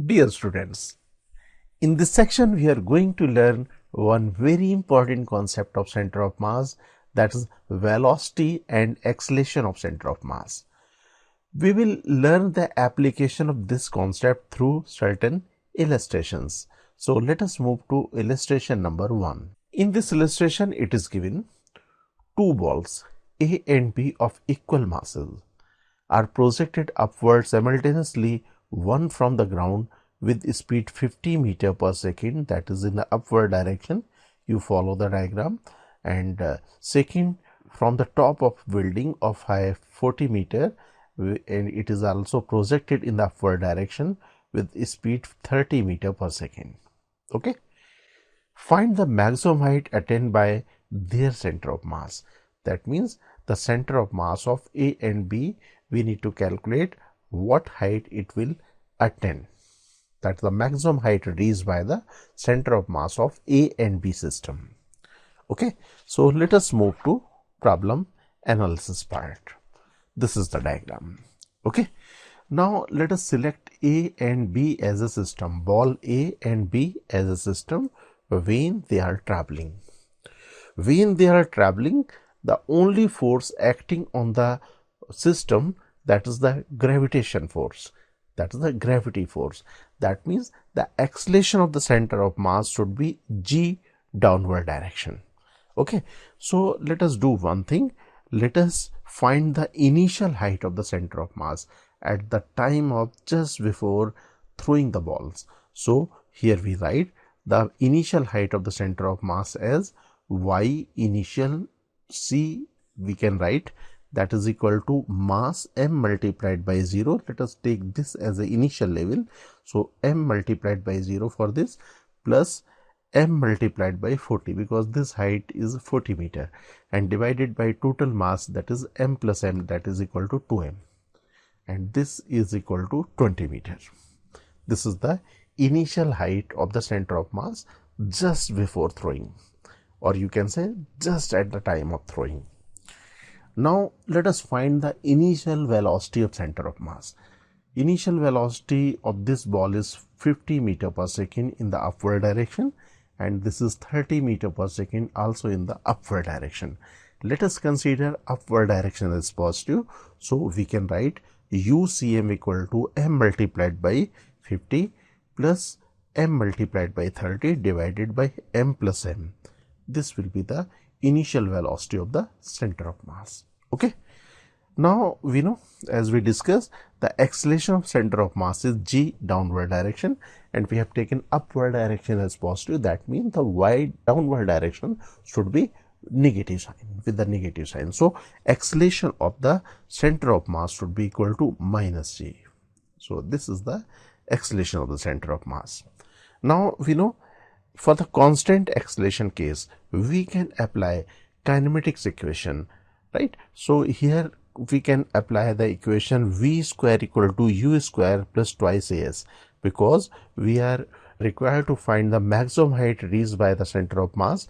Dear students, in this section we are going to learn one very important concept of center of mass, that is velocity and acceleration of center of mass. We will learn the application of this concept through certain illustrations. So let us move to illustration number 1. In this illustration it is given two balls A and B of equal masses are projected upward simultaneously, one from the ground with speed 50 meter per second, that is in the upward direction. You follow the diagram, and second from the top of building of height 40 meter, and it is also projected in the upward direction with speed 30 meter per second. Okay. Find the maximum height attained by their center of mass. That means the center of mass of A and B, we need to calculate what height it will attain. That's the maximum height reached by the center of mass of A and B system. Okay, so let us move to problem analysis part. This is the diagram. Okay, now let us select A and B as a system, ball A and B as a system when they are traveling. When they are traveling, the only force acting on the system, that is the gravitation force, that is the gravity force. That means the acceleration of the center of mass should be G downward direction. Okay, so let us do one thing. Let us find the initial height of the center of mass at the time of just before throwing the balls. So here we write the initial height of the center of mass as y initial c, we can write that is equal to mass m multiplied by 0. Let us take this as the initial level. So m multiplied by 0 for this, plus m multiplied by 40, because this height is 40 meter, and divided by total mass, that is m plus m, that is equal to 2m, and this is equal to 20 meter. This is the initial height of the center of mass just before throwing, or you can say just at the time of throwing. Now let us find the initial velocity of center of mass. Initial velocity of this ball is 50 meter per second in the upward direction, and this is 30 meter per second also in the upward direction. Let us consider upward direction as positive, so we can write UCM equal to m multiplied by 50 plus m multiplied by 30 divided by m plus m. This will be the initial velocity of the center of mass. Okay, now we know, as we discussed, the acceleration of center of mass is G downward direction, and we have taken upward direction as positive. That means the y downward direction should be negative sign, with the negative sign. So acceleration of the center of mass should be equal to minus G. So this is the acceleration of the center of mass. Now we know, for the constant acceleration case, we can apply kinematics equation, right? So here we can apply the equation v square equal to u square plus twice as, because we are required to find the maximum height reached by the center of mass.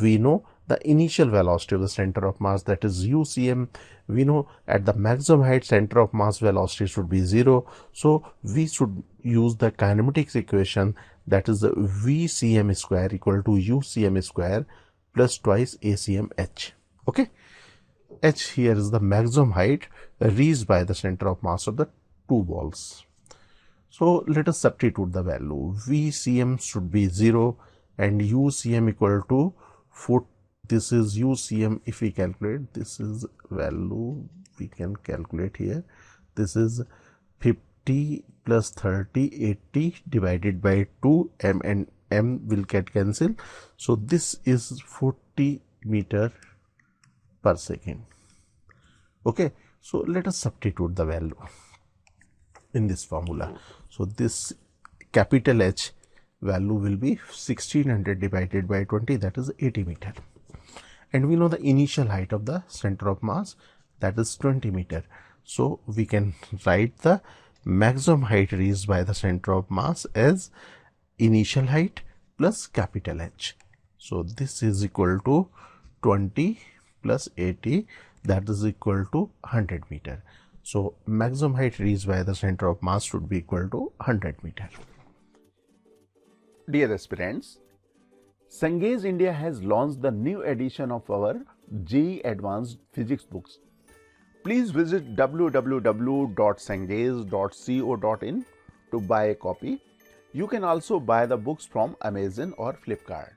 We know the initial velocity of the center of mass, that is UCM. We know at the maximum height center of mass velocity should be 0. So we should use the kinematics equation, that is VCM square equal to UCM square plus twice ACM H. Okay, H here is the maximum height reached by the center of mass of the two balls. So let us substitute the value. VCM should be 0 and UCM equal to 4. This is UCM. If we calculate, this is value we can calculate here. This is 50 plus 30, 80 divided by 2, m and m will get cancelled. So this is 40 meter per second. Okay, so let us substitute the value in this formula. So this capital H value will be 1600 divided by 20, that is 80 meter. And we know the initial height of the center of mass, that is 20 meter. So we can write the maximum height reached by the center of mass as initial height plus capital H. So this is equal to 20 plus 80, that is equal to 100 meter. So maximum height reached by the center of mass should be equal to 100 meter. Dear aspirants, Cengage India has launched the new edition of our JEE Advanced Physics books. Please visit www.cengage.co.in to buy a copy. You can also buy the books from Amazon or Flipkart.